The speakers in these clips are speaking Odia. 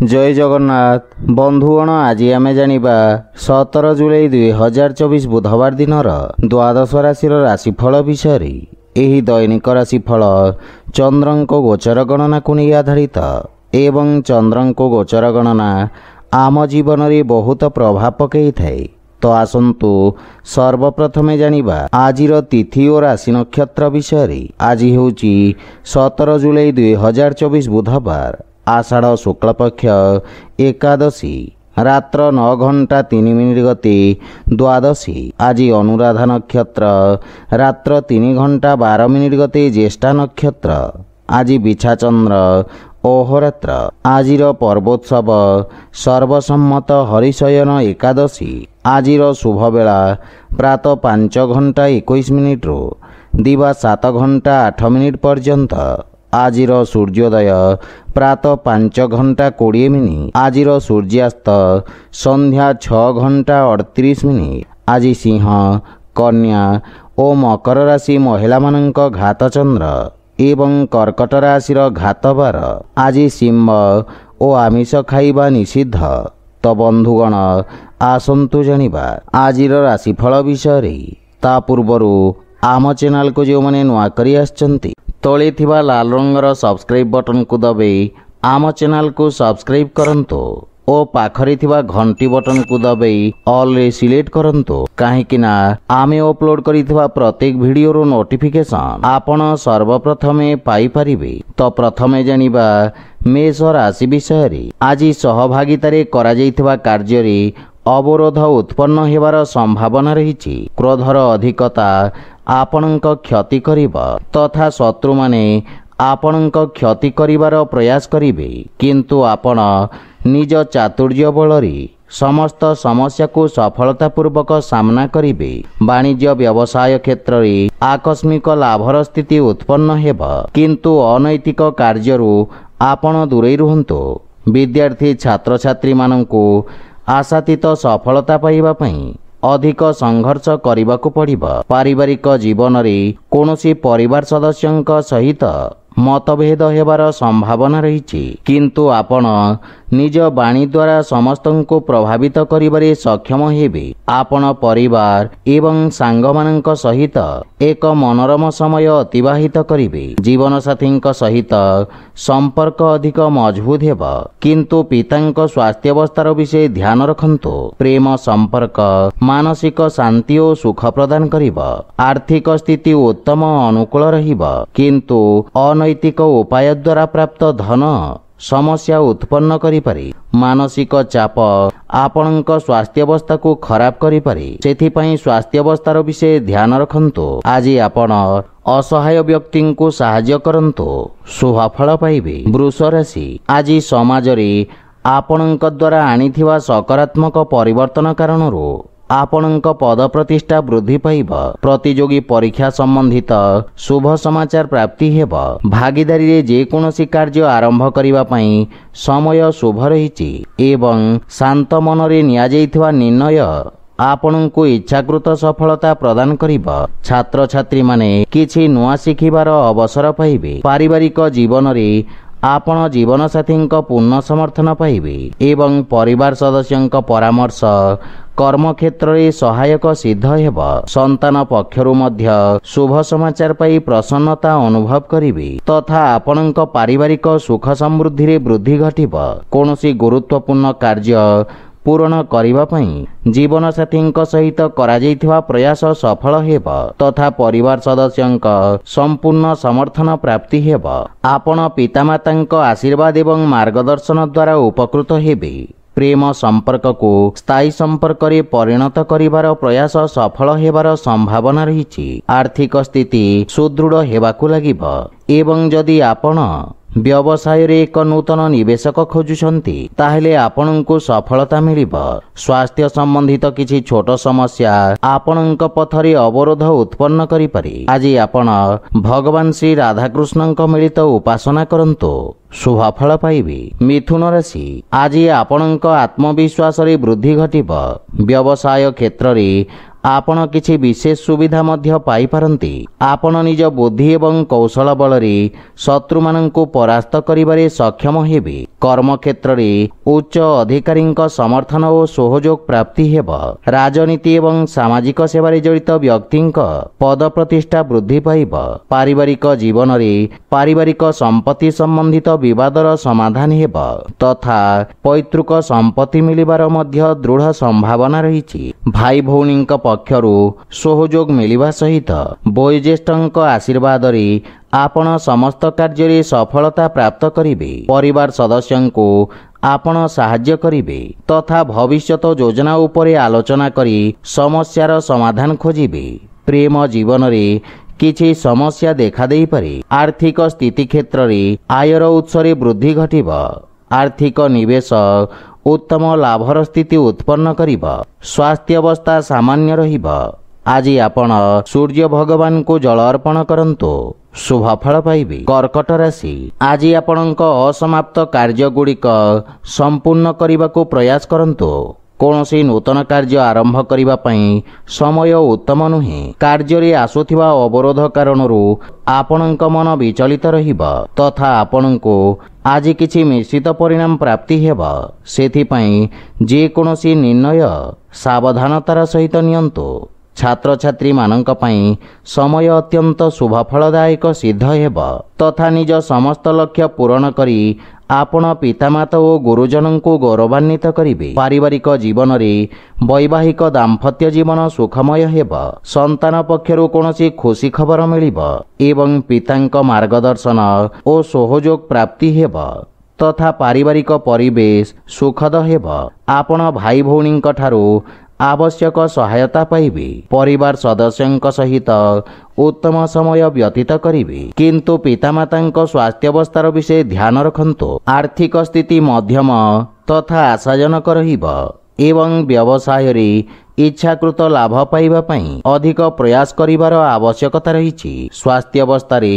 जय जगन्नाथ बंधुगण आज आमे जानिबा 17 जुलाई 2024 बुधवार दिन द्वादश राशि राशिफल विषय। एही दैनिक राशिफल चंद्रंको गोचर गणना को नहीं आधारित एवं चंद्रंको गोचर गणना आम जीवन रे बहुत प्रभाव पकई थाए। तो आसंतु सर्वप्रथमे जानिबा आजिर तिथि और राशि नक्षत्र विषय। आज हेउची 17 जुलाई 2024 बुधवार आषाढ़ शुक्ल पक्ष एकादशी रात्र 9 घंटा 3 मिनिट गति द्वादशी। आज अनुराधा नक्षत्र रात्र 3 घंटा 12 मिनिट गति ज्येष्ठा नक्षत्र। आज बिछाचंद्र अहोरात्र। आजिर पर्वोत्सव सर्वसम्मत हरिशयन एकादशी। आजिर शुभ बेला प्रातः 5 घंटा 21 मिनिट दिवा 7 घंटा 8 मिनिट पर्यंत। आजिर सूर्योदय प्रातः 5 घंटा 20 मिनिट। आजिर सूर्यास्त संध्या 6 घंटा 38 मिनिट। आज सिंह कन्या और मकर राशि महिला मानक घात चंद्र एवं कर्कट राशि घात बार। आज सिंह और आमिष खाइबा निषिद्ध। तो बंधुगण आसंतु जानिबा आजिर राशिफल विषय। ता पूर्वर आम चैनल को जो मैंने नुआ करी आछंती तले थिबा लाल रंगर सब्सक्राइब बटन को दबाई आम चैनल को सब्सक्राइब करंतु और पाखरे थिबा घंटी बटन को दबाई ऑल रे सिलेक्ट करंतु काहेकि ना आमे अपलोड करिथिबा प्रत्येक वीडियो रो नोटिफिकेशन आपण सर्वप्रथमे पाई परिबे। तो प्रथमे जानिबा मेष राशि विषय। आज सहभागितारे करा जाइथिबा कार्य रे अवरोध उत्पन्न हेबार संभावना रही। क्रोधर अधिकता आपणक क्षति करिबा तथा शत्रु माने आपणक क्षति करिबार प्रयास करिबे, किंतु आपण निज चातुर्य बलरी समस्त समस्या को सफलता पूर्वक सामना करिबे। वाणिज्य व्यवसाय क्षेत्र रे आकस्मिक लाभर स्थिति उत्पन्न हेबा, किंतु अनैतिक कार्यरू आपण दूरे रुहंतु। विद्यार्थी छात्र छात्री माननकु आशातीत सफलता पाइबा पई अधिक संघर्ष करने पड़िबा। पारिवारिक जीवन रे कोनोसी परिवार सदस्यंक सहित मतभेद हेबार संभावना रही, किंतु आपण निज वाणी द्वारा समस्त को प्रभावित करिबारे सक्षम हेबे। आपण परिवार एवं सांगमानंक सहित एक मनोरम समय अतिबाहित करिबे। जीवन साथींक सहित संपर्क अधिक मजबूत हेबा, किंतु पितांक स्वास्थ्यावस्थार विषय ध्यान रखंतु। प्रेम संपर्क मानसिक शांति और सुख प्रदान करिबा। आर्थिक स्थिति उत्तम अनुकूल रहिबा, किंतु अनैतिक उपाय द्वारा प्राप्त धन समस्या उत्पन्न करि पारे। मानसिक चाप आपणक स्वास्थ्यावस्था को खराब करि पारे, सेथिपई स्वास्थ्यावस्थार विषय ध्यान रखंतु। आज आपण असहाय व्यक्ति को साहाय्य करंतु, शुभफल पाइबे। वृष राशि। आज समाज रे आपणक द्वारा आनिथिबा सकारात्मक परिवर्तन कारणरू आपणक पद प्रतिष्ठा वृद्धि पाइबा। प्रतियोगी परीक्षा संबंधित शुभ समाचार प्राप्ति हेबा। भागीदारी रे जे कोनोसी कार्य आरंभ करिबा पई समय शुभ रहिछि एवं शांत मन रे निया जाइथिबा निर्णय आपणको इच्छाकृत सफलता प्रदान करिबा। छात्र छात्री माने किछि नुआ शिखिबार अवसर पाइबे। पारिवारिक जीवन रे आपण जीवन साथी पूर्ण समर्थन पाइबे एवं परिवार सदस्यंक परामर्श कर्म क्षेत्र रे सहायक सिद्ध हेबा। संतान पक्षरु मध्य शुभ समाचार पाई प्रसन्नता अनुभव करिबे तथा आपणक पारिवारिक सुख समृद्धि रे वृद्धि घटिबा। कोनोसी गुरुत्वपूर्ण कार्य पूर्ण करिबा पई जीवन साथींक सहित करा जाइथिबा प्रयास सफल हेबा तथा परिवार सदस्यंक संपूर्ण समर्थन प्राप्ति हेबा। आपण पितामातांक आशीर्वाद एवं मार्गदर्शन द्वारा उपकृत हेबे। प्रेम संपर्क को स्थायी संपर्क रे परिणत करिबार प्रयास सफल हेबार संभावना रही। आर्थिक स्थिति सुदृढ़ हेबाकु लागिबा एवं जदि आपण व्यवसाय रे एक नूतन निवेशक खोजुछंती ताहेले आपनंको सफलता मिलिबा। स्वास्थ्य संबंधित किछि छोट समस्या आपनंक पथरे अवरोध उत्पन्न करि पारे। आज आपण भगवान श्री राधाकृष्णंक मिलित उपासना करंतो, शुभफल पाइबे। मिथुन राशि। आज आपणक आत्मविश्वास रे वृद्धि घटिबा। व्यवसाय क्षेत्र रे ଆପଣ କିଛି ବିଶେଷ ସୁବିଧା ମଧ୍ୟ ପାଇପାରନ୍ତି। ଆପଣ ନିଜ ବୁଦ୍ଧି ଏବଂ କୌଶଳ ବଳରେ ଶତ୍ରୁମାନଙ୍କୁ ପରାସ୍ତ କରିବାରେ ସକ୍ଷମ ହେବେ। କର୍ମକ୍ଷେତ୍ରରେ ଉଚ୍ଚ ଅଧିକାରୀଙ୍କ ସମର୍ଥନ ଓ ସହଯୋଗ ପ୍ରାପ୍ତି ହେବ। ରାଜନୀତି ଏବଂ ସାମାଜିକ ସେବାରେ ଜଡ଼ିତ ବ୍ୟକ୍ତିଙ୍କ ପଦ ପ୍ରତିଷ୍ଠା ବୃଦ୍ଧି ପାଇବ। ପାରିବାରିକ ଜୀବନରେ ପାରିବାରିକ ସମ୍ପତ୍ତି ସମ୍ବନ୍ଧିତ ବିବାଦର ସମାଧାନ ହେବ ତଥା ପୈତୃକ ସମ୍ପତ୍ତି ମିଳିବାର ମଧ୍ୟ ଦୃଢ଼ ସମ୍ଭାବନା ରହିଛି। ଭାଇ ଭଉଣୀଙ୍କ ପକ୍ଷରୁ ସହଯୋଗ ମିଳିବା ସହିତ ବୟୋଜ୍ୟେଷ୍ଠଙ୍କ ଆଶୀର୍ବାଦରେ ଆପଣ ସମସ୍ତ କାର୍ଯ୍ୟରେ ସଫଳତା ପ୍ରାପ୍ତ କରିବେ। ପରିବାର ସଦସ୍ୟଙ୍କୁ ଆପଣ ସାହାଯ୍ୟ କରିବେ ତଥା ଭବିଷ୍ୟତ ଯୋଜନା ଉପରେ ଆଲୋଚନା କରି ସମସ୍ୟାର ସମାଧାନ ଖୋଜିବେ। ପ୍ରେମ ଜୀବନରେ କିଛି ସମସ୍ୟା ଦେଖାଦେଇପାରେ। ଆର୍ଥିକ ସ୍ଥିତି କ୍ଷେତ୍ରରେ ଆୟର ଉତ୍ସରେ ବୃଦ୍ଧି ଘଟିବ। ଆର୍ଥିକ ନିବେଶ ଉତ୍ତମ ଲାଭର ସ୍ଥିତି ଉତ୍ପନ୍ନ କରିବ। ସ୍ୱାସ୍ଥ୍ୟାବସ୍ଥା ସାମାନ୍ୟ ରହିବ। ଆଜି ଆପଣ ସୂର୍ଯ୍ୟ ଭଗବାନଙ୍କୁ ଜଳ ଅର୍ପଣ କରନ୍ତୁ, ଶୁଭ ଫଳ ପାଇବେ। କର୍କଟ ରାଶି, ଆଜି ଆପଣଙ୍କ ଅସମାପ୍ତ କାର୍ଯ୍ୟଗୁଡ଼ିକ ସମ୍ପୂର୍ଣ୍ଣ କରିବାକୁ ପ୍ରୟାସ କରନ୍ତୁ। କୌଣସି ନୂତନ କାର୍ଯ୍ୟ ଆରମ୍ଭ କରିବା ପାଇଁ ସମୟ ଉତ୍ତମ ନୁହେଁ। କାର୍ଯ୍ୟରେ ଆସୁଥିବା ଅବରୋଧ କାରଣରୁ ଆପଣଙ୍କ ମନ ବିଚଳିତ ରହିବ ତଥା ଆପଣଙ୍କୁ ଆଜି କିଛି ମିଶ୍ରିତ ପରିଣାମ ପ୍ରାପ୍ତି ହେବ। ସେଥିପାଇଁ ଯେକୌଣସି ନିର୍ଣ୍ଣୟ ସାବଧାନତାର ସହିତ ନିଅନ୍ତୁ। ଛାତ୍ରଛାତ୍ରୀମାନଙ୍କ ପାଇଁ ସମୟ ଅତ୍ୟନ୍ତ ଶୁଭଫଳଦାୟକ ସିଦ୍ଧ ହେବ ତଥା ନିଜ ସମସ୍ତ ଲକ୍ଷ୍ୟ ପୂରଣ କରି ଆପଣ ପିତାମାତା ଓ ଗୁରୁଜନଙ୍କୁ ଗୌରବାନ୍ୱିତ କରିବେ। ପାରିବାରିକ ଜୀବନରେ ବୈବାହିକ ଦାମ୍ପତ୍ୟ ଜୀବନ ସୁଖମୟ ହେବ। ସନ୍ତାନ ପକ୍ଷରୁ କୌଣସି ଖୁସି ଖବର ମିଳିବ ଏବଂ ପିତାଙ୍କ ମାର୍ଗଦର୍ଶନ ଓ ସହଯୋଗ ପ୍ରାପ୍ତି ହେବ ତଥା ପାରିବାରିକ ପରିବେଶ ସୁଖଦ ହେବ। ଆପଣ ଭାଇ ଭଉଣୀଙ୍କ ଠାରୁ ଆବଶ୍ୟକ ସହାୟତା ପାଇବେ। ପରିବାର ସଦସ୍ୟଙ୍କ ସହିତ ଉତ୍ତମ ସମୟ ବ୍ୟତୀତ କରିବେ କିନ୍ତୁ ପିତାମାତାଙ୍କ ସ୍ୱାସ୍ଥ୍ୟାବସ୍ଥାର ବିଷୟ ଧ୍ୟାନ ରଖନ୍ତୁ। ଆର୍ଥିକ ସ୍ଥିତି ମଧ୍ୟମ ତଥା ଆଶାଜନକ ରହିବ ଏବଂ ବ୍ୟବସାୟରେ ଇଚ୍ଛାକୃତ ଲାଭ ପାଇବା ପାଇଁ ଅଧିକ ପ୍ରୟାସ କରିବାର ଆବଶ୍ୟକତା ରହିଛି। ସ୍ୱାସ୍ଥ୍ୟାବସ୍ଥାରେ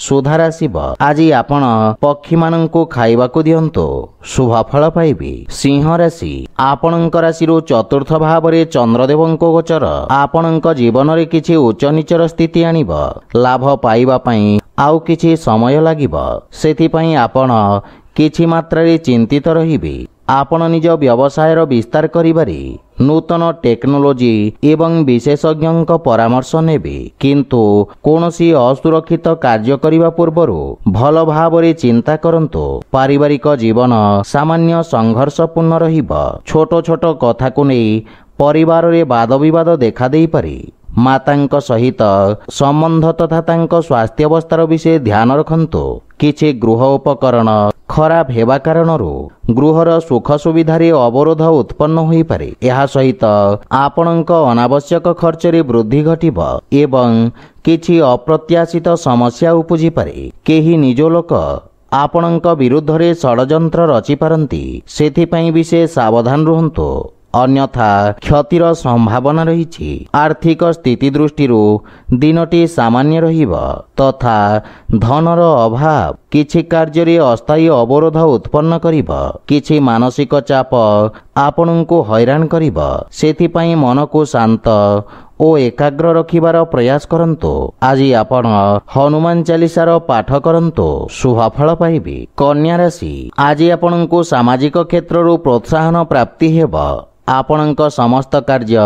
ସୁଧାର ଆସିବ। ଆଜି ଆପଣ ପକ୍ଷୀମାନଙ୍କୁ ଖାଇବାକୁ ଦିଅନ୍ତୁ, ଶୁଭ ଫଳ ପାଇବେ। ସିଂହ ରାଶି, ଆପଣଙ୍କ ରାଶିରୁ ଚତୁର୍ଥ ଭାବରେ ଚନ୍ଦ୍ରଦେବଙ୍କ ଗୋଚର ଆପଣଙ୍କ ଜୀବନରେ କିଛି ଉଚ୍ଚ ନିଚର ସ୍ଥିତି ଆଣିବ। ଲାଭ ପାଇବା ପାଇଁ ଆଉ କିଛି ସମୟ ଲାଗିବ। ସେଥିପାଇଁ ଆପଣ କିଛି ମାତ୍ରାରେ ଚିନ୍ତିତ ରହିବେ। ଆପଣ ନିଜ ବ୍ୟବସାୟର ବିସ୍ତାର କରିବାରେ ନୂତନ ଟେକ୍ନୋଲୋଜି ଏବଂ ବିଶେଷଜ୍ଞଙ୍କ ପରାମର୍ଶ ନେବେ କିନ୍ତୁ କୌଣସି ଅସୁରକ୍ଷିତ କାର୍ଯ୍ୟ କରିବା ପୂର୍ବରୁ ଭଲ ଭାବରେ ଚିନ୍ତା କରନ୍ତୁ। ପାରିବାରିକ ଜୀବନ ସାମାନ୍ୟ ସଂଘର୍ଷପୂର୍ଣ୍ଣ ରହିବ। ଛୋଟ ଛୋଟ କଥାକୁ ନେଇ ପରିବାରରେ ବାଦବିବାଦ ଦେଖାଦେଇପାରେ। ମାତାଙ୍କ ସହିତ ସମ୍ବନ୍ଧ ତଥା ତାଙ୍କ ସ୍ୱାସ୍ଥ୍ୟାବସ୍ଥାର ବିଷୟ ଧ୍ୟାନ ରଖନ୍ତୁ। କିଛି ଗୃହ ଉପକରଣ ଖରାପ ହେବା କାରଣରୁ ଗୃହର ସୁଖ ସୁବିଧାରେ ଅବରୋଧ ଉତ୍ପନ୍ନ ହୋଇପାରେ। ଏହା ସହିତ ଆପଣଙ୍କ ଅନାବଶ୍ୟକ ଖର୍ଚ୍ଚରେ ବୃଦ୍ଧି ଘଟିବ ଏବଂ କିଛି ଅପ୍ରତ୍ୟାଶିତ ସମସ୍ୟା ଉପୁଜିପାରେ। କେହି ନିଜ ଲୋକ ଆପଣଙ୍କ ବିରୁଦ୍ଧରେ ଷଡ଼ଯନ୍ତ୍ର ରଚିପାରନ୍ତି। ସେଥିପାଇଁ ବିଶେଷ ସାବଧାନ ରୁହନ୍ତୁ ଅନ୍ୟଥା କ୍ଷତିର ସମ୍ଭାବନା ରହିଛି। ଆର୍ଥିକ ସ୍ଥିତି ଦୃଷ୍ଟିରୁ ଦିନଟି ସାମାନ୍ୟ ରହିବ ତଥା ଧନର ଅଭାବ କିଛି କାର୍ଯ୍ୟରେ ଅସ୍ଥାୟୀ ଅବରୋଧ ଉତ୍ପନ୍ନ କରିବ। କିଛି ମାନସିକ ଚାପ ଆପଣଙ୍କୁ ହଇରାଣ କରିବ। ସେଥିପାଇଁ ମନକୁ ଶାନ୍ତ ଓ ଏକାଗ୍ର ରଖିବାର ପ୍ରୟାସ କରନ୍ତୁ। ଆଜି ଆପଣ ହନୁମାନ ଚାଲିସାର ପାଠ କରନ୍ତୁ, ଶୁଭ ଫଳ ପାଇବେ। କନ୍ୟା ରାଶି, ଆଜି ଆପଣଙ୍କୁ ସାମାଜିକ କ୍ଷେତ୍ରରୁ ପ୍ରୋତ୍ସାହନ ପ୍ରାପ୍ତି ହେବ। ଆପଣଙ୍କ ସମସ୍ତ କାର୍ଯ୍ୟ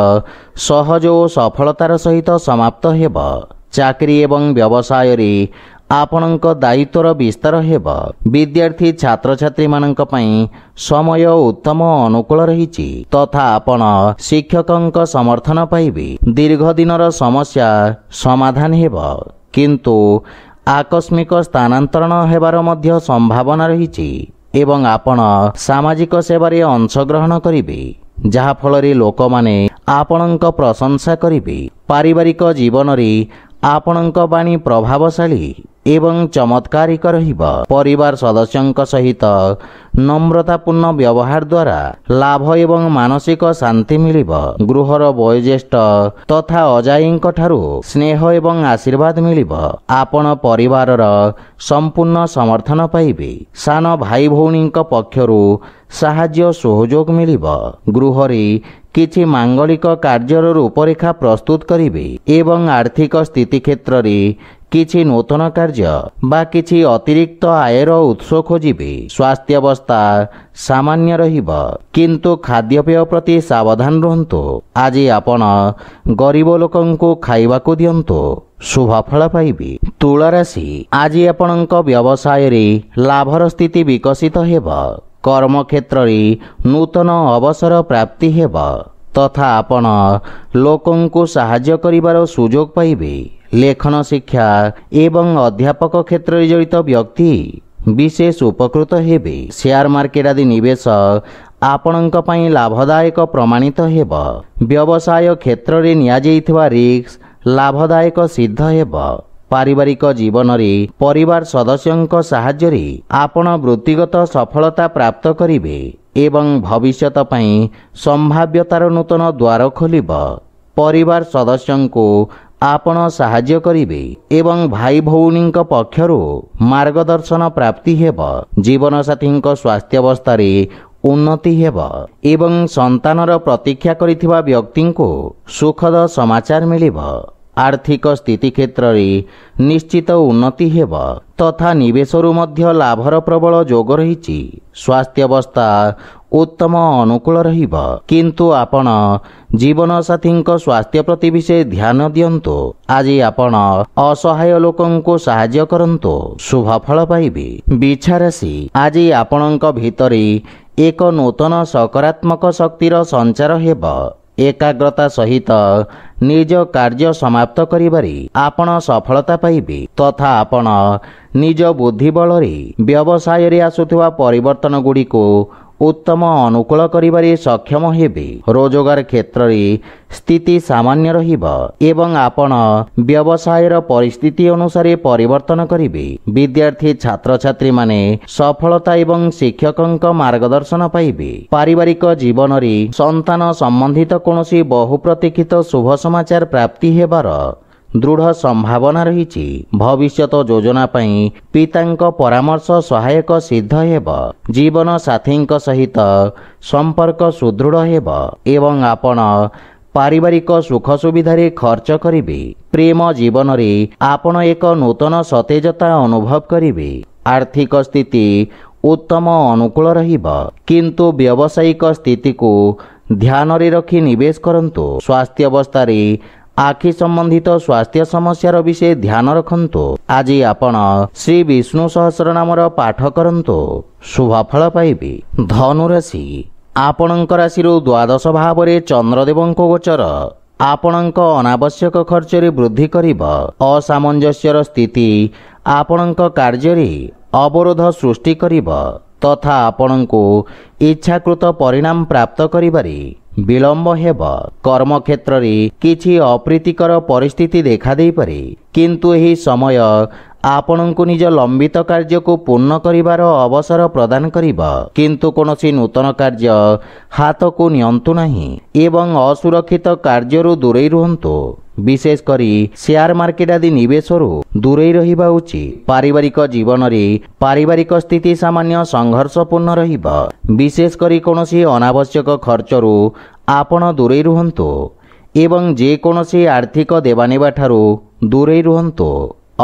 ସହଜ ଓ ସଫଳତାର ସହିତ ସମାପ୍ତ ହେବ। ଚାକିରି ଏବଂ ବ୍ୟବସାୟରେ ଆପଣଙ୍କ ଦାୟିତ୍ୱର ବିସ୍ତାର ହେବ। ବିଦ୍ୟାର୍ଥୀ ଛାତ୍ରଛାତ୍ରୀମାନଙ୍କ ପାଇଁ ସମୟ ଉତ୍ତମ ଅନୁକୂଳ ରହିଛି ତଥା ଆପଣ ଶିକ୍ଷକଙ୍କ ସମର୍ଥନ ପାଇବେ। ଦୀର୍ଘ ଦିନର ସମସ୍ୟା ସମାଧାନ ହେବ କିନ୍ତୁ ଆକସ୍ମିକ ସ୍ଥାନାନ୍ତରଣ ହେବାର ମଧ୍ୟ ସମ୍ଭାବନା ରହିଛି ଏବଂ ଆପଣ ସାମାଜିକ ସେବାରେ ଅଂଶଗ୍ରହଣ କରିବେ ଯାହାଫଳରେ ଲୋକମାନେ ଆପଣଙ୍କ ପ୍ରଶଂସା କରିବେ। ପାରିବାରିକ ଜୀବନରେ ଆପଣଙ୍କ ବାଣୀ ପ୍ରଭାବଶାଳୀ ଏବଂ ଚମତ୍କାରିକ ରହିବ। ପରିବାର ସଦସ୍ୟଙ୍କ ସହିତ ନମ୍ରତାପୂର୍ଣ୍ଣ ବ୍ୟବହାର ଦ୍ୱାରା ଲାଭ ଏବଂ ମାନସିକ ଶାନ୍ତି ମିଳିବ। ଗୃହର ବୟୋଜ୍ୟେଷ୍ଠ ତଥା ଅଜାୟୀଙ୍କ ଠାରୁ ସ୍ନେହ ଏବଂ ଆଶୀର୍ବାଦ ମିଳିବ। ଆପଣ ପରିବାରର ସମ୍ପୂର୍ଣ୍ଣ ସମର୍ଥନ ପାଇବେ। ସାନ ଭାଇ ଭଉଣୀଙ୍କ ପକ୍ଷରୁ ସାହାଯ୍ୟ ସହଯୋଗ ମିଳିବ। ଗୃହରେ କିଛି ମାଙ୍ଗଳିକ କାର୍ଯ୍ୟର ରୂପରେଖା ପ୍ରସ୍ତୁତ କରିବେ ଏବଂ ଆର୍ଥିକ ସ୍ଥିତି କ୍ଷେତ୍ରରେ କିଛି ନୂତନ କାର୍ଯ୍ୟ ବା କିଛି ଅତିରିକ୍ତ ଆୟର ଉତ୍ସ ଖୋଜିବେ। ସ୍ୱାସ୍ଥ୍ୟାବସ୍ଥା ସାମାନ୍ୟ ରହିବ, କିନ୍ତୁ ଖାଦ୍ୟପେୟ ପ୍ରତି ସାବଧାନ ରୁହନ୍ତୁ। ଆଜି ଆପଣ ଗରିବ ଲୋକଙ୍କୁ ଖାଇବାକୁ ଦିଅନ୍ତୁ, ଶୁଭଫଳ ପାଇବେ। ତୁଳା ରାଶି, ଆଜି ଆପଣଙ୍କ ବ୍ୟବସାୟରେ ଲାଭର ସ୍ଥିତି ବିକଶିତ ହେବ। କର୍ମକ୍ଷେତ୍ରରେ ନୂତନ ଅବସର ପ୍ରାପ୍ତି ହେବ ତଥା ଆପଣ ଲୋକଙ୍କୁ ସାହାଯ୍ୟ କରିବାର ସୁଯୋଗ ପାଇବେ। ଲେଖନ ଶିକ୍ଷା ଏବଂ ଅଧ୍ୟାପକ କ୍ଷେତ୍ରରେ ଜଡ଼ିତ ବ୍ୟକ୍ତି ବିଶେଷ ଉପକୃତ ହେବେ। ସେୟାର ମାର୍କେଟ ଆଦି ନିବେଶ ଆପଣଙ୍କ ପାଇଁ ଲାଭଦାୟକ ପ୍ରମାଣିତ ହେବ। ବ୍ୟବସାୟ କ୍ଷେତ୍ରରେ ନିଆଯାଇଥିବା ରିସ୍କ ଲାଭଦାୟକ ସିଦ୍ଧ ହେବ। ପାରିବାରିକ ଜୀବନରେ ପରିବାର ସଦସ୍ୟଙ୍କ ସାହାଯ୍ୟରେ ଆପଣ ବୃତ୍ତିଗତ ସଫଳତା ପ୍ରାପ୍ତ କରିବେ ଏବଂ ଭବିଷ୍ୟତ ପାଇଁ ସମ୍ଭାବ୍ୟତାର ନୂତନ ଦ୍ୱାର ଖୋଲିବ। ପରିବାର ସଦସ୍ୟଙ୍କୁ ଆପଣ ସାହାଯ୍ୟ କରିବେ ଏବଂ ଭାଇ ଭଉଣୀଙ୍କ ପକ୍ଷରୁ ମାର୍ଗଦର୍ଶନ ପ୍ରାପ୍ତି ହେବ। ଜୀବନସାଥୀଙ୍କ ସ୍ୱାସ୍ଥ୍ୟାବସ୍ଥାରେ ଉନ୍ନତି ହେବ ଏବଂ ସନ୍ତାନର ପ୍ରତୀକ୍ଷା କରିଥିବା ବ୍ୟକ୍ତିଙ୍କୁ ସୁଖଦ ସମାଚାର ମିଳିବ। ଆର୍ଥିକ ସ୍ଥିତି କ୍ଷେତ୍ରରେ ନିଶ୍ଚିତ ଉନ୍ନତି ହେବ ତଥା ନିବେଶରୁ ମଧ୍ୟ ଲାଭର ପ୍ରବଳ ଯୋଗ ରହିଛି। ସ୍ୱାସ୍ଥ୍ୟାବସ୍ଥା ଉତ୍ତମ ଅନୁକୂଳ ରହିବ, କିନ୍ତୁ ଆପଣ ଜୀବନସାଥୀଙ୍କ ସ୍ୱାସ୍ଥ୍ୟ ପ୍ରତି ବିଶେଷ ଧ୍ୟାନ ଦିଅନ୍ତୁ। ଆଜି ଆପଣ ଅସହାୟ ଲୋକଙ୍କୁ ସାହାଯ୍ୟ କରନ୍ତୁ, ଶୁଭଫଳ ପାଇବେ। ବିଛା ରାଶି, ଆଜି ଆପଣଙ୍କ ଭିତରେ ଏକ ନୂତନ ସକାରାତ୍ମକ ଶକ୍ତିର ସଞ୍ଚାର ହେବ। ଏକାଗ୍ରତା ସହିତ ନିଜ କାର୍ଯ୍ୟ ସମାପ୍ତ କରିବାରେ ଆପଣ ସଫଳତା ପାଇବେ ତଥା ଆପଣ ନିଜ ବୁଦ୍ଧି ବଳରେ ବ୍ୟବସାୟରେ ଆସୁଥିବା ପରିବର୍ତ୍ତନ ଗୁଡ଼ିକୁ ଉତ୍ତମ ଅନୁକୂଳ କରିବାରେ ସକ୍ଷମ ହେବେ। ରୋଜଗାର କ୍ଷେତ୍ରରେ ସ୍ଥିତି ସାମାନ୍ୟ ରହିବ ଏବଂ ଆପଣ ବ୍ୟବସାୟର ପରିସ୍ଥିତି ଅନୁସାରେ ପରିବର୍ତ୍ତନ କରିବେ। ବିଦ୍ୟାର୍ଥୀ ଛାତ୍ରଛାତ୍ରୀମାନେ ସଫଳତା ଏବଂ ଶିକ୍ଷକଙ୍କ ମାର୍ଗଦର୍ଶନ ପାଇବେ। ପାରିବାରିକ ଜୀବନରେ ସନ୍ତାନ ସମ୍ବନ୍ଧିତ କୌଣସି ବହୁ ପ୍ରତୀକ୍ଷିତ ଶୁଭ ସମାଚାର ପ୍ରାପ୍ତି ହେବାର ଦୃଢ଼ ସମ୍ଭାବନା ରହିଛି। ଭବିଷ୍ୟତ ଯୋଜନା ପାଇଁ ପିତାଙ୍କ ପରାମର୍ଶ ସହାୟକ ସିଦ୍ଧ ହେବ। ଜୀବନ ସାଥୀଙ୍କ ସହିତ ସମ୍ପର୍କ ସୁଦୃଢ଼ ହେବ ଏବଂ ଆପଣ ପାରିବାରିକ ସୁଖ ସୁବିଧାରେ ଖର୍ଚ୍ଚ କରିବେ। ପ୍ରେମ ଜୀବନରେ ଆପଣ ଏକ ନୂତନ ସତେଜତା ଅନୁଭବ କରିବେ। ଆର୍ଥିକ ସ୍ଥିତି ଉତ୍ତମ ଅନୁକୂଳ ରହିବ, କିନ୍ତୁ ବ୍ୟବସାୟିକ ସ୍ଥିତିକୁ ଧ୍ୟାନରେ ରଖି ନିବେଶ କରନ୍ତୁ। ସ୍ୱାସ୍ଥ୍ୟାବସ୍ଥାରେ ଆଖି ସମ୍ବନ୍ଧିତ ସ୍ୱାସ୍ଥ୍ୟ ସମସ୍ୟାର ବିଷୟ ଧ୍ୟାନ ରଖନ୍ତୁ। ଆଜି ଆପଣ ଶ୍ରୀ ବିଷ୍ଣୁ ସହସ୍ରନାମର ପାଠ କରନ୍ତୁ, ଶୁଭଫଳ ପାଇବେ। ଧନୁ ରାଶି, ଆପଣଙ୍କ ରାଶିରୁ ଦ୍ୱାଦଶ ଭାବରେ ଚନ୍ଦ୍ରଦେବଙ୍କ ଗୋଚର ଆପଣଙ୍କ ଅନାବଶ୍ୟକ ଖର୍ଚ୍ଚରେ ବୃଦ୍ଧି କରିବ। ଅସାମଞ୍ଜସ୍ୟର ସ୍ଥିତି ଆପଣଙ୍କ କାର୍ଯ୍ୟରେ ଅବରୋଧ ସୃଷ୍ଟି କରିବ ତଥା ଆପଣଙ୍କୁ ଇଚ୍ଛାକୃତ ପରିଣାମ ପ୍ରାପ୍ତ କରିବାରେ ବିଳମ୍ବ ହେବ। କର୍ମକ୍ଷେତ୍ରରେ କିଛି ଅପ୍ରୀତିକର ପରିସ୍ଥିତି ଦେଖାଦେଇପାରେ, କିନ୍ତୁ ଏହି ସମୟ ଆପଣଙ୍କୁ ନିଜ ଲମ୍ବିତ କାର୍ଯ୍ୟକୁ ପୂର୍ଣ୍ଣ କରିବାର ଅବସର ପ୍ରଦାନ କରିବ। କିନ୍ତୁ କୌଣସି ନୂତନ କାର୍ଯ୍ୟ ହାତକୁ ନିଅନ୍ତୁ ନାହିଁ ଏବଂ ଅସୁରକ୍ଷିତ କାର୍ଯ୍ୟରୁ ଦୂରେଇ ରୁହନ୍ତୁ। ବିଶେଷ କରି ସେୟାର ମାର୍କେଟ ଆଦି ନିବେଶରୁ ଦୂରେଇ ରହିବା ଉଚିତ। ପାରିବାରିକ ଜୀବନରେ ପାରିବାରିକ ସ୍ଥିତି ସାମାନ୍ୟ ସଂଘର୍ଷପୂର୍ଣ୍ଣ ରହିବ। ବିଶେଷ କରି କୌଣସି ଅନାବଶ୍ୟକ ଖର୍ଚ୍ଚରୁ ଆପଣ ଦୂରେଇ ରୁହନ୍ତୁ ଏବଂ ଯେକୌଣସି ଆର୍ଥିକ ଦେବାନେବା ଠାରୁ ଦୂରେଇ ରୁହନ୍ତୁ,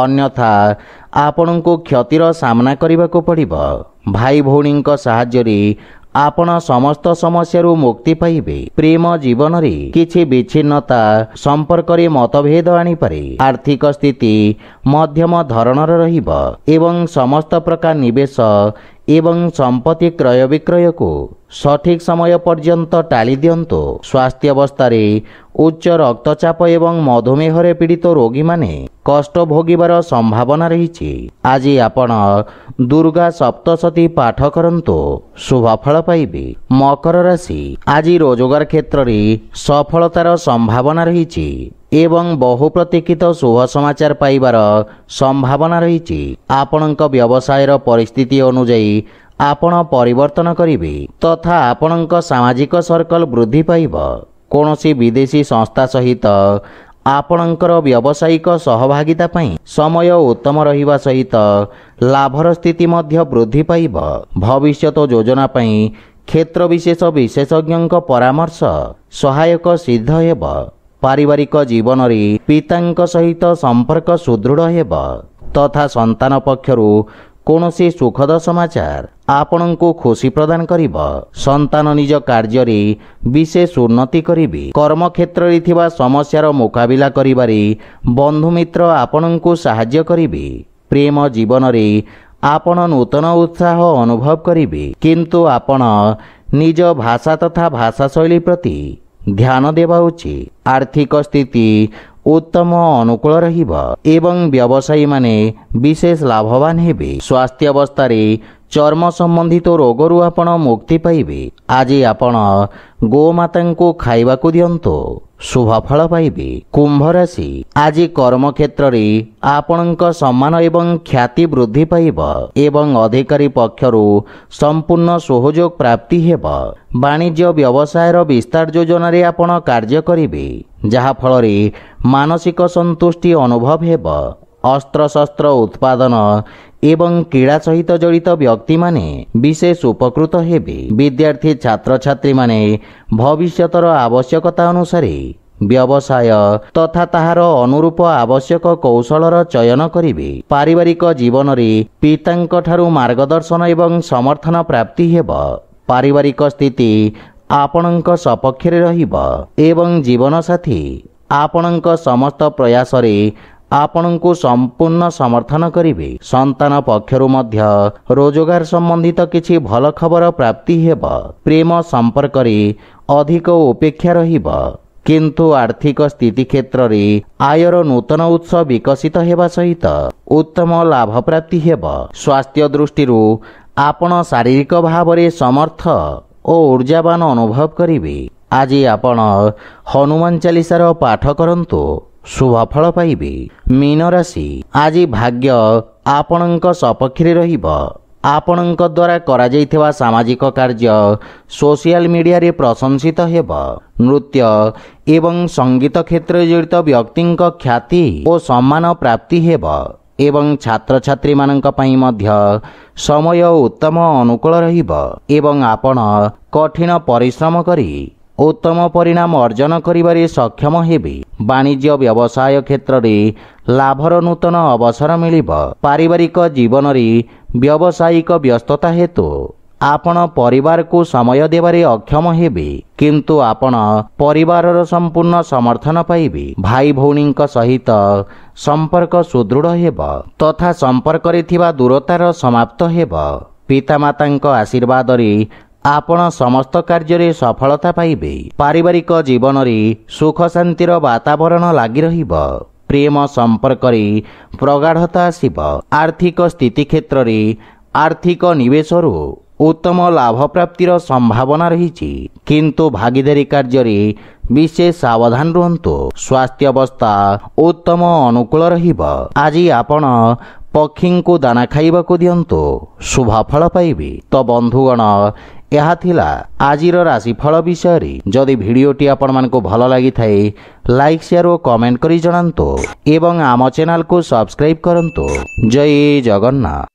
ଅନ୍ୟଥା ଆପଣଙ୍କୁ କ୍ଷତିର ସାମ୍ନା କରିବାକୁ ପଡ଼ିବ। ଭାଇ ଭଉଣୀଙ୍କ ସାହାଯ୍ୟରେ ଆପଣ ସମସ୍ତ ସମସ୍ୟାରୁ ମୁକ୍ତି ପାଇବେ। ପ୍ରେମ ଜୀବନରେ କିଛି ବିଚ୍ଛିନ୍ନତା ସମ୍ପର୍କରେ ମତଭେଦ ଆଣିପାରେ। ଆର୍ଥିକ ସ୍ଥିତି ମଧ୍ୟମ ଧରଣର ରହିବ ଏବଂ ସମସ୍ତ ପ୍ରକାର ନିବେଶ ଏବଂ ସମ୍ପତ୍ତି କ୍ରୟ ବିକ୍ରୟକୁ ସଠିକ୍ ସମୟ ପର୍ଯ୍ୟନ୍ତ ଟାଳି ଦିଅନ୍ତୁ। ସ୍ୱାସ୍ଥ୍ୟାବସ୍ଥାରେ ଉଚ୍ଚ ରକ୍ତଚାପ ଏବଂ ମଧୁମେହରେ ପୀଡ଼ିତ ରୋଗୀମାନେ କଷ୍ଟ ଭୋଗିବାର ସମ୍ଭାବନା ରହିଛି। ଆଜି ଆପଣ ଦୁର୍ଗା ସପ୍ତଶତୀ ପାଠ କରନ୍ତୁ, ଶୁଭଫଳ ପାଇବେ। ମକର ରାଶି, ଆଜି ରୋଜଗାର କ୍ଷେତ୍ରରେ ସଫଳତାର ସମ୍ଭାବନା ରହିଛି। ଏବଂ ବହୁ ପ୍ରତୀକ୍ଷିତ ଶୁଭ ସମାଚାର ପାଇବାର ସମ୍ଭାବନା ରହିଛି। ଆପଣଙ୍କ ବ୍ୟବସାୟର ପରିସ୍ଥିତି ଅନୁଯାୟୀ ଆପଣ ପରିବର୍ତ୍ତନ କରିବେ ତଥା ଆପଣଙ୍କ ସାମାଜିକ ସର୍କଲ ବୃଦ୍ଧି ପାଇବ। କୌଣସି ବିଦେଶୀ ସଂସ୍ଥା ସହିତ ଆପଣଙ୍କର ବ୍ୟବସାୟିକ ସହଭାଗିତା ପାଇଁ ସମୟ ଉତ୍ତମ ରହିବା ସହିତ ଲାଭର ସ୍ଥିତି ମଧ୍ୟ ବୃଦ୍ଧି ପାଇବ। ଭବିଷ୍ୟତ ଯୋଜନା ପାଇଁ କ୍ଷେତ୍ର ବିଶେଷ ବିଶେଷଜ୍ଞଙ୍କ ପରାମର୍ଶ ସହାୟକ ସିଦ୍ଧ ହେବ। ପାରିବାରିକ ଜୀବନରେ ପିତାଙ୍କ ସହିତ ସମ୍ପର୍କ ସୁଦୃଢ଼ ହେବ ତଥା ସନ୍ତାନ ପକ୍ଷରୁ କୌଣସି ସୁଖଦ ସମାଚାର ଆପଣଙ୍କୁ ଖୁସି ପ୍ରଦାନ କରିବ। ସନ୍ତାନ ନିଜ କାର୍ଯ୍ୟରେ ବିଶେଷ ଉନ୍ନତି କରିବେ। କର୍ମକ୍ଷେତ୍ରରେ ଥିବା ସମସ୍ୟାର ମୁକାବିଲା କରିବାରେ ବନ୍ଧୁମିତ୍ର ଆପଣଙ୍କୁ ସାହାଯ୍ୟ କରିବେ। ପ୍ରେମ ଜୀବନରେ ଆପଣ ନୂତନ ଉତ୍ସାହ ଅନୁଭବ କରିବେ, କିନ୍ତୁ ଆପଣ ନିଜ ଭାଷା ତଥା ଭାଷାଶୈଳୀ ପ୍ରତି ଧ୍ୟାନ ଦେବା ଉଚିତ। ଆର୍ଥିକ ସ୍ଥିତି ଉତ୍ତମ ଅନୁକୂଳ ରହିବ ଏବଂ ବ୍ୟବସାୟୀମାନେ ବିଶେଷ ଲାଭବାନ ହେବେ। ସ୍ୱାସ୍ଥ୍ୟ ଅବସ୍ଥାରେ ଚର୍ମ ସମ୍ବନ୍ଧିତ ରୋଗରୁ ଆପଣ ମୁକ୍ତି ପାଇବେ। ଆଜି ଆପଣ ଗୋମାତାଙ୍କୁ ଖାଇବାକୁ ଦିଅନ୍ତୁ, ଶୁଭ ଫଳ ପାଇବେ। କୁମ୍ଭ ରାଶି, ଆଜି କର୍ମକ୍ଷେତ୍ରରେ ଆପଣଙ୍କ ସମ୍ମାନ ଏବଂ ଖ୍ୟାତି ବୃଦ୍ଧି ପାଇବ ଏବଂ ଅଧିକାରୀ ପକ୍ଷରୁ ସମ୍ପୂର୍ଣ୍ଣ ସହଯୋଗ ପ୍ରାପ୍ତି ହେବ। ବାଣିଜ୍ୟ ବ୍ୟବସାୟର ବିସ୍ତାର ଯୋଜନାରେ ଆପଣ କାର୍ଯ୍ୟ କରିବେ, ଯାହାଫଳରେ ମାନସିକ ସନ୍ତୁଷ୍ଟି ଅନୁଭବ ହେବ। ଅସ୍ତ୍ରଶସ୍ତ୍ର ଉତ୍ପାଦନ ଏବଂ କ୍ରୀଡ଼ା ସହିତ ଜଡ଼ିତ ବ୍ୟକ୍ତିମାନେ ବିଶେଷ ଉପକୃତ ହେବେ। ବିଦ୍ୟାର୍ଥୀ ଛାତ୍ରଛାତ୍ରୀମାନେ ଭବିଷ୍ୟତର ଆବଶ୍ୟକତା ଅନୁସାରେ ବ୍ୟବସାୟ ତଥା ତାହାର ଅନୁରୂପ ଆବଶ୍ୟକ କୌଶଳର ଚୟନ କରିବେ। ପାରିବାରିକ ଜୀବନରେ ପିତାଙ୍କ ଠାରୁ ମାର୍ଗଦର୍ଶନ ଏବଂ ସମର୍ଥନ ପ୍ରାପ୍ତି ହେବ। ପାରିବାରିକ ସ୍ଥିତି ଆପଣଙ୍କ ସପକ୍ଷରେ ରହିବ ଏବଂ ଜୀବନସାଥୀ ଆପଣଙ୍କ ସମସ୍ତ ପ୍ରୟାସରେ ଆପଣଙ୍କୁ ସମ୍ପୂର୍ଣ୍ଣ ସମର୍ଥନ କରିବେ। ସନ୍ତାନ ପକ୍ଷରୁ ମଧ୍ୟ ରୋଜଗାର ସମ୍ବନ୍ଧିତ କିଛି ଭଲ ଖବର ପ୍ରାପ୍ତି ହେବ। ପ୍ରେମ ସମ୍ପର୍କରେ ଅଧିକ ଉପେକ୍ଷା ରହିବ, କିନ୍ତୁ ଆର୍ଥିକ ସ୍ଥିତି କ୍ଷେତ୍ରରେ ଆୟର ନୂତନ ଉତ୍ସ ବିକଶିତ ହେବା ସହିତ ଉତ୍ତମ ଲାଭ ପ୍ରାପ୍ତି ହେବ। ସ୍ୱାସ୍ଥ୍ୟ ଦୃଷ୍ଟିରୁ ଆପଣ ଶାରୀରିକ ଭାବରେ ସମର୍ଥ ଓ ଊର୍ଜାବାନ ଅନୁଭବ କରିବେ। ଆଜି ଆପଣ ହନୁମାନ ଚାଳିଶାର ପାଠ କରନ୍ତୁ, ଶୁଭ ଫଳ ପାଇବେ। ମୀନ ରାଶି, ଆଜି ଭାଗ୍ୟ ଆପଣଙ୍କ ସପକ୍ଷରେ ରହିବ। ଆପଣଙ୍କ ଦ୍ୱାରା କରାଯାଇଥିବା ସାମାଜିକ କାର୍ଯ୍ୟ ସୋସିଆଲ ମିଡ଼ିଆରେ ପ୍ରଶଂସିତ ହେବ। ନୃତ୍ୟ ଏବଂ ସଙ୍ଗୀତ କ୍ଷେତ୍ରରେ ଜଡ଼ିତ ବ୍ୟକ୍ତିଙ୍କ ଖ୍ୟାତି ଓ ସମ୍ମାନ ପ୍ରାପ୍ତି ହେବ ଏବଂ ଛାତ୍ରଛାତ୍ରୀମାନଙ୍କ ପାଇଁ ମଧ୍ୟ ସମୟ ଉତ୍ତମ ଅନୁକୂଳ ରହିବ ଏବଂ ଆପଣ କଠିନ ପରିଶ୍ରମ କରି ଉତ୍ତମ ପରିଣାମ ଅର୍ଜନ କରିବାରେ ସକ୍ଷମ ହେବେ। ବାଣିଜ୍ୟ ବ୍ୟବସାୟ କ୍ଷେତ୍ରରେ ଲାଭର ନୂତନ ଅବସର ମିଳିବ। ପାରିବାରିକ ଜୀବନରେ ବ୍ୟବସାୟିକ ବ୍ୟସ୍ତତା ହେତୁ ଆପଣ ପରିବାରକୁ ସମୟ ଦେବାରେ ଅକ୍ଷମ ହେବେ, କିନ୍ତୁ ଆପଣ ପରିବାରର ସମ୍ପୂର୍ଣ୍ଣ ସମର୍ଥନ ପାଇବେ। ଭାଇ ଭଉଣୀଙ୍କ ସହିତ ସମ୍ପର୍କ ସୁଦୃଢ଼ ହେବ ତଥା ସମ୍ପର୍କରେ ଥିବା ଦୂରତାର ସମାପ୍ତ ହେବ। ପିତାମାତାଙ୍କ ଆଶୀର୍ବାଦରେ ଆପଣ ସମସ୍ତ କାର୍ଯ୍ୟରେ ସଫଳତା ପାଇବେ। ପାରିବାରିକ ଜୀବନରେ ସୁଖ ଶାନ୍ତିର ବାତାବରଣ ଲାଗି ରହିବ। ପ୍ରେମ ସମ୍ପର୍କରେ ପ୍ରଗାଢ଼ତା ଆସିବ। ଆର୍ଥିକ ସ୍ଥିତି କ୍ଷେତ୍ରରେ ଆର୍ଥିକ ନିବେଶରୁ ଉତ୍ତମ ଲାଭ ପ୍ରାପ୍ତିର ସମ୍ଭାବନା ରହିଛି, କିନ୍ତୁ ଭାଗିଦାରୀ କାର୍ଯ୍ୟରେ ବିଶେଷ ସାବଧାନ ରୁହନ୍ତୁ। ସ୍ୱାସ୍ଥ୍ୟ ଅବସ୍ଥା ଉତ୍ତମ ଅନୁକୂଳ ରହିବ। ଆଜି ଆପଣ ପକ୍ଷୀଙ୍କୁ ଦାନା ଖାଇବାକୁ ଦିଅନ୍ତୁ, ଶୁଭ ଫଳ ପାଇବେ। ତ ବନ୍ଧୁଗଣ, ଏହା ଥିଲା ଆଜିର ରାଶିଫଳ ବିଷୟରେ। ଯଦି ଭିଡ଼ିଓଟି ଆପଣମାନଙ୍କୁ ଭଲ ଲାଗିଥାଏ ଲାଇକ୍ ସେୟାର ଓ କମେଣ୍ଟ କରି ଜଣାନ୍ତୁ ଏବଂ ଆମ ଚ୍ୟାନେଲକୁ ସବସ୍କ୍ରାଇବ୍ କରନ୍ତୁ। ଜୟ ଜଗନ୍ନାଥ।